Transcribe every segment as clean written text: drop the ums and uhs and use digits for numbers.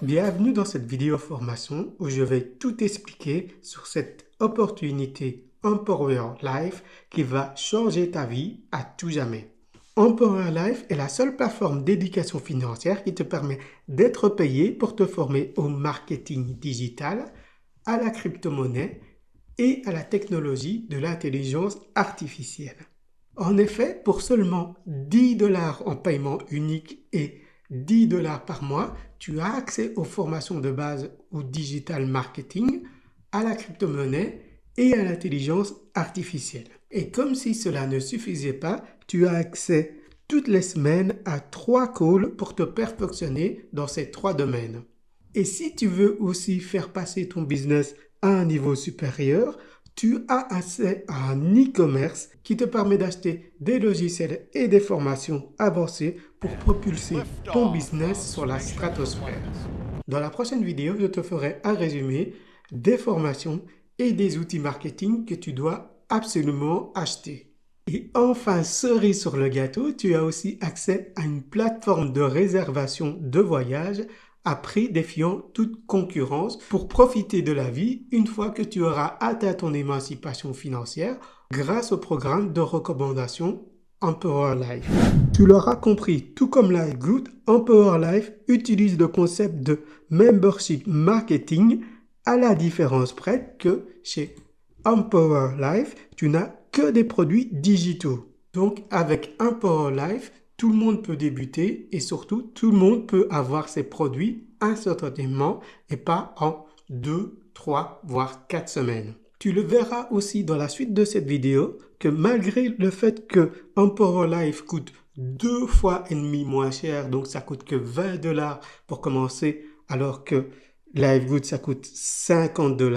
Bienvenue dans cette vidéo formation où je vais tout expliquer sur cette opportunité Empower Life qui va changer ta vie à tout jamais. Empower Life est la seule plateforme d'éducation financière qui te permet d'être payé pour te former au marketing digital, à la crypto-monnaie et à la technologie de l'intelligence artificielle. En effet, pour seulement 10 $ en paiement unique et 10 $ par mois, tu as accès aux formations de base au digital marketing, à la crypto-monnaie et à l'intelligence artificielle. Et comme si cela ne suffisait pas, tu as accès toutes les semaines à 3 calls pour te perfectionner dans ces 3 domaines. Et si tu veux aussi faire passer ton business à un niveau supérieur, tu as accès à un e-commerce qui te permet d'acheter des logiciels et des formations avancées pour propulser ton business sur la stratosphère. Dans la prochaine vidéo, je te ferai un résumé des formations et des outils marketing que tu dois absolument acheter. Et enfin, cerise sur le gâteau, tu as aussi accès à une plateforme de réservation de voyage à prix défiant toute concurrence pour profiter de la vie une fois que tu auras atteint ton émancipation financière grâce au programme de recommandation Empower Life. Tu l'auras compris, tout comme Lifegood, Empower Life utilise le concept de membership marketing à la différence près que chez Empower Life, tu n'as que des produits digitaux. Donc avec Empower Life, tout le monde peut débuter et surtout tout le monde peut avoir ses produits instantanément et pas en 2, 3, voire 4 semaines. Tu le verras aussi dans la suite de cette vidéo que malgré le fait que Empower Life coûte 2 fois et demi moins cher, donc ça coûte que 20 $ pour commencer, alors que Lifegood ça coûte 50 $.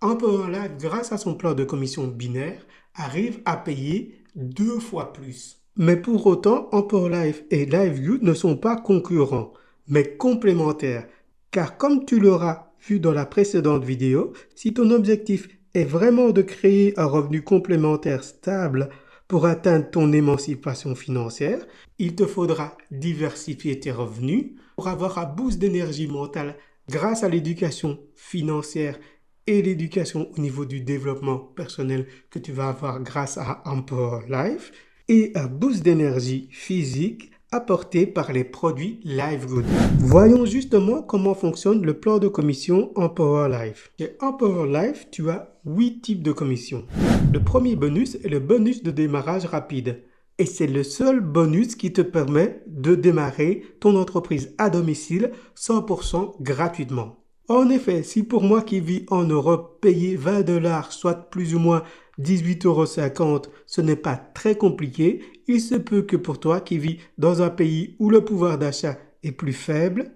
Empower Life, grâce à son plan de commission binaire, arrive à payer 2 fois plus. Mais pour autant, Empower Life et Lifegood ne sont pas concurrents, mais complémentaires. Car comme tu l'auras vu dans la précédente vidéo, si ton objectif est vraiment de créer un revenu complémentaire stable pour atteindre ton émancipation financière, il te faudra diversifier tes revenus pour avoir un boost d'énergie mentale grâce à l'éducation financière et l'éducation au niveau du développement personnel que tu vas avoir grâce à Empower Life et un boost d'énergie physique apporté par les produits Lifegood. Voyons justement comment fonctionne le plan de commission Empower Life. Chez Empower Life, tu as 8 types de commissions. Le premier bonus est le bonus de démarrage rapide. Et c'est le seul bonus qui te permet de démarrer ton entreprise à domicile 100% gratuitement. En effet, si pour moi qui vis en Europe, payer 20 $, soit plus ou moins 18,50 €, ce n'est pas très compliqué, il se peut que pour toi qui vis dans un pays où le pouvoir d'achat est plus faible,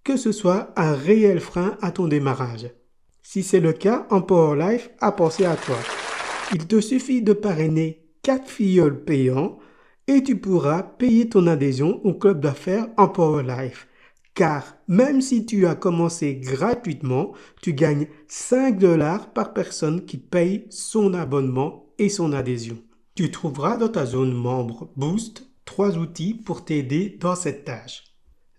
que ce soit un réel frein à ton démarrage. Si c'est le cas, Empower Life a pensé à toi. Il te suffit de parrainer 4 filleuls payants et tu pourras payer ton adhésion au club d'affaires Empower Life. Car même si tu as commencé gratuitement, tu gagnes 5 $ par personne qui paye son abonnement et son adhésion. Tu trouveras dans ta zone membre Boost 3 outils pour t'aider dans cette tâche.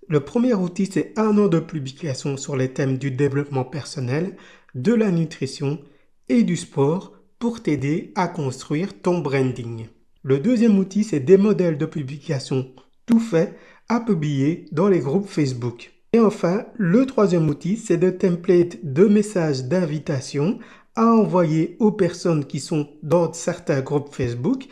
Le premier outil, c'est 1 an de publication sur les thèmes du développement personnel, de la nutrition et du sport pour t'aider à construire ton branding. Le deuxième outil, c'est des modèles de publication tout faits à publier dans les groupes Facebook. Et enfin, le troisième outil, c'est des templates de messages d'invitation à envoyer aux personnes qui sont dans certains groupes Facebook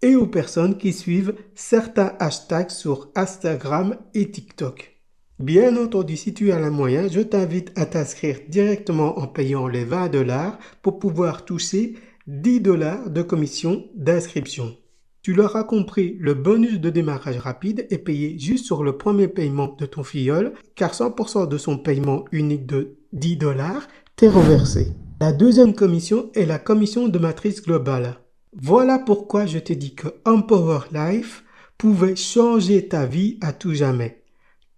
et aux personnes qui suivent certains hashtags sur Instagram et TikTok. Bien entendu, si tu as les moyens, je t'invite à t'inscrire directement en payant les 20 $ pour pouvoir toucher 10 $ de commission d'inscription. Tu l'auras compris, le bonus de démarrage rapide est payé juste sur le premier paiement de ton filleul, car 100% de son paiement unique de 10 $ t'est reversé. La deuxième commission est la commission de matrice globale. Voilà pourquoi je t'ai dit que Empower Life pouvait changer ta vie à tout jamais.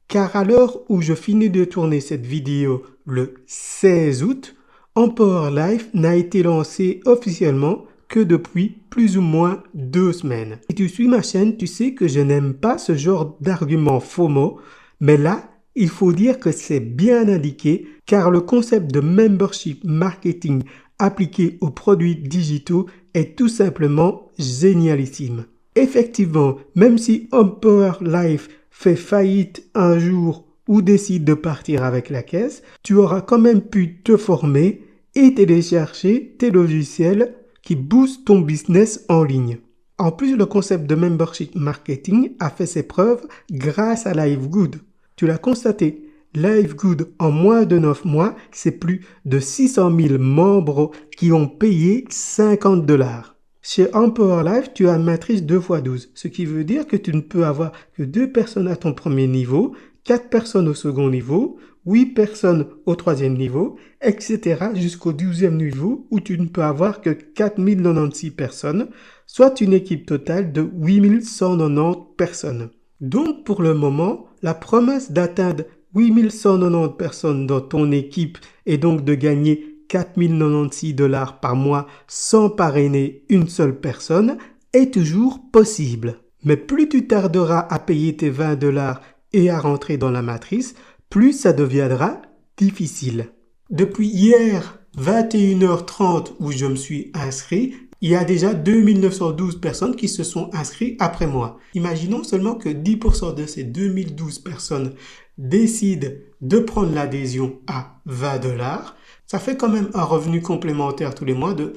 Car à l'heure où je finis de tourner cette vidéo le 16 août, Empower Life n'a été lancé officiellement que depuis plus ou moins 2 semaines. Si tu suis ma chaîne, tu sais que je n'aime pas ce genre d'argument FOMO, mais là, il faut dire que c'est bien indiqué car le concept de membership marketing appliqué aux produits digitaux est tout simplement génialissime. Effectivement, même si Empower Life fait faillite un jour ou décide de partir avec la caisse, tu auras quand même pu te former et télécharger tes logiciels qui boostent ton business en ligne. En plus, le concept de membership marketing a fait ses preuves grâce à LiveGood. Tu l'as constaté, LiveGood, en moins de 9 mois, c'est plus de 600 000 membres qui ont payé $50. Chez Empower Life, tu as une matrice 2x12, ce qui veut dire que tu ne peux avoir que 2 personnes à ton premier niveau, 4 personnes au second niveau, 8 personnes au troisième niveau, etc. jusqu'au 12e niveau où tu ne peux avoir que 4096 personnes, soit une équipe totale de 8190 personnes. Donc pour le moment, la promesse d'atteindre 8190 personnes dans ton équipe et donc de gagner $4096 par mois sans parrainer une seule personne est toujours possible. Mais plus tu tarderas à payer tes $20 et à rentrer dans la matrice, plus ça deviendra difficile. Depuis hier, 21h30 où je me suis inscrit, il y a déjà 2912 personnes qui se sont inscrites après moi. Imaginons seulement que 10% de ces 2012 personnes décident de prendre l'adhésion à $20. Ça fait quand même un revenu complémentaire tous les mois de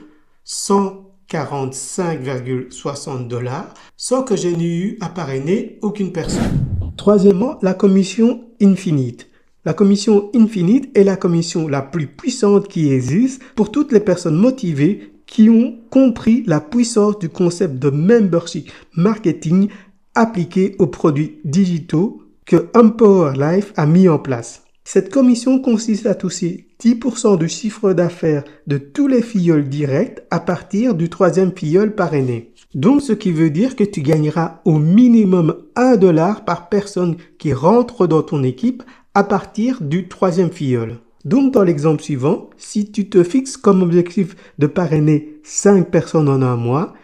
$145,60 sans que je n'ai eu à parrainer aucune personne. Troisièmement, la commission Infinite. La commission Infinite est la commission la plus puissante qui existe pour toutes les personnes motivées qui ont compris la puissance du concept de membership marketing appliqué aux produits digitaux que Empower Life a mis en place. Cette commission consiste à toucher 10% du chiffre d'affaires de tous les filleuls directs à partir du troisième filleul parrainé. Donc, ce qui veut dire que tu gagneras au minimum $1 par personne qui rentre dans ton équipe à partir du troisième filleul. Donc, dans l'exemple suivant, si tu te fixes comme objectif de parrainer 5 personnes en un mois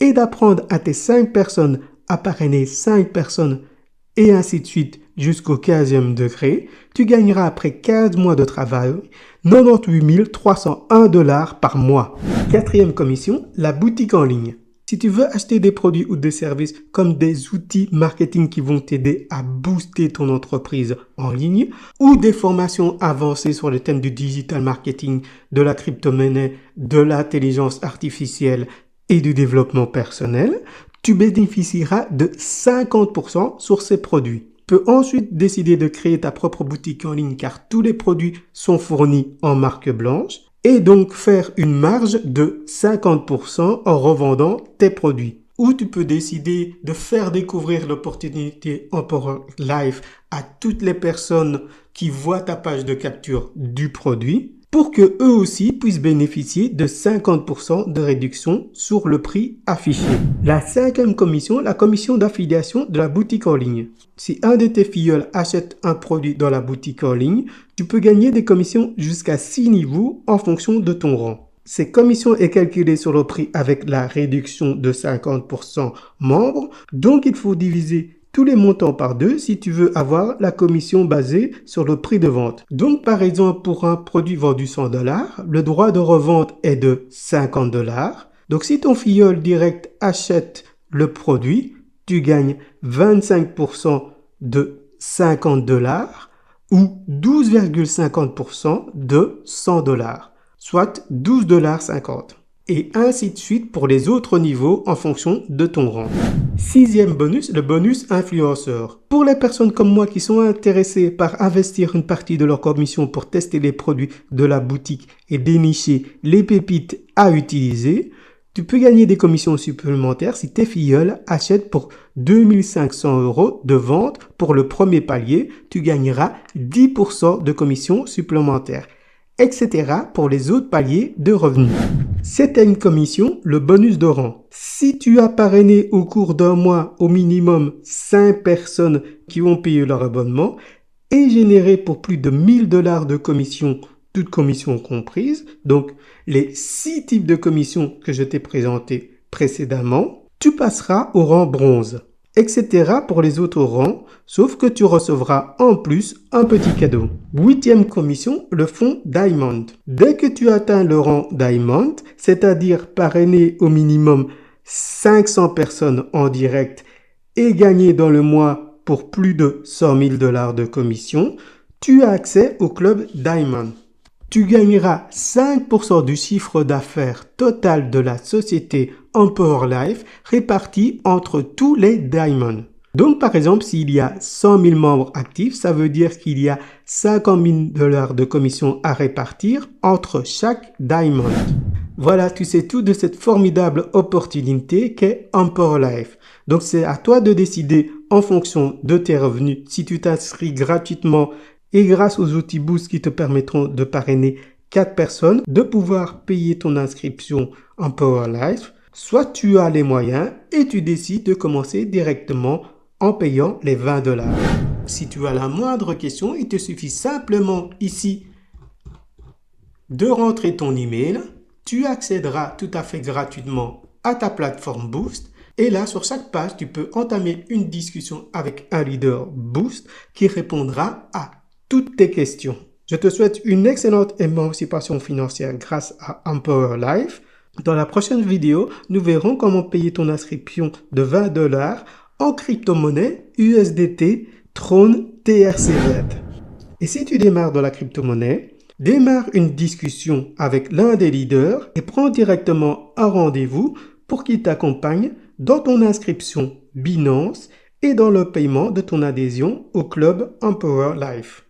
et d'apprendre à tes 5 personnes à parrainer 5 personnes et ainsi de suite jusqu'au 15e degré, tu gagneras après 15 mois de travail $98 301 par mois. Quatrième commission, la boutique en ligne. Si tu veux acheter des produits ou des services comme des outils marketing qui vont t'aider à booster ton entreprise en ligne ou des formations avancées sur le thème du digital marketing, de la crypto-monnaie, de l'intelligence artificielle et du développement personnel, tu bénéficieras de 50% sur ces produits. Tu peux ensuite décider de créer ta propre boutique en ligne car tous les produits sont fournis en marque blanche et donc faire une marge de 50% en revendant tes produits. Ou tu peux décider de faire découvrir l'opportunité Empower Life à toutes les personnes qui voient ta page de capture du produit pour que eux aussi puissent bénéficier de 50% de réduction sur le prix affiché. La cinquième commission, la commission d'affiliation de la boutique en ligne. Si un de tes filleuls achète un produit dans la boutique en ligne, tu peux gagner des commissions jusqu'à 6 niveaux en fonction de ton rang. Ces commissions est calculée sur le prix avec la réduction de 50% membres, donc il faut diviser tous les montants par 2 si tu veux avoir la commission basée sur le prix de vente. Donc par exemple pour un produit vendu $100, le droit de revente est de $50. Donc si ton filleul direct achète le produit, tu gagnes 25% de $50 ou 12,50% de $100, soit $12,50. Et ainsi de suite pour les autres niveaux en fonction de ton rang. Sixième bonus, le bonus influenceur. Pour les personnes comme moi qui sont intéressées par investir une partie de leur commission pour tester les produits de la boutique et dénicher les pépites à utiliser, tu peux gagner des commissions supplémentaires si tes filleuls achètent pour 2500 € de vente pour le premier palier, tu gagneras 10% de commissions supplémentaires, etc. pour les autres paliers de revenus. Septième commission, le bonus de rang. Si tu as parrainé au cours d'un mois au minimum 5 personnes qui ont payé leur abonnement et généré pour plus de $1000 de commissions, toutes commissions comprises, donc les 6 types de commissions que je t'ai présentés précédemment, tu passeras au rang bronze. etc. pour les autres rangs, sauf que tu recevras en plus un petit cadeau. 8e commission, le fonds Diamond. Dès que tu atteins le rang Diamond, c'est-à-dire parrainer au minimum 500 personnes en direct et gagner dans le mois pour plus de 100 000 $ de commission, tu as accès au club Diamond. Tu gagneras 5% du chiffre d'affaires total de la société Empower Life réparti entre tous les Diamonds. Donc par exemple, s'il y a 100 000 membres actifs, ça veut dire qu'il y a 50 000 $ de commission à répartir entre chaque Diamond. Voilà, tu sais tout de cette formidable opportunité qu'est Empower Life. Donc c'est à toi de décider en fonction de tes revenus si tu t'inscris gratuitement et grâce aux outils Boost qui te permettront de parrainer 4 personnes, de pouvoir payer ton inscription Empower Life. Soit tu as les moyens et tu décides de commencer directement en payant les 20 $. Si tu as la moindre question, il te suffit simplement ici de rentrer ton email. Tu accéderas tout à fait gratuitement à ta plateforme Boost. Et là, sur chaque page, tu peux entamer une discussion avec un leader Boost qui répondra à toutes tes questions. Je te souhaite une excellente émancipation financière grâce à Empower Life. Dans la prochaine vidéo, nous verrons comment payer ton inscription de 20 $ en crypto-monnaie USDT Tron TRCZ. Et si tu démarres dans la crypto-monnaie, démarre une discussion avec l'un des leaders et prends directement un rendez-vous pour qu'il t'accompagne dans ton inscription Binance et dans le paiement de ton adhésion au club Empower Life.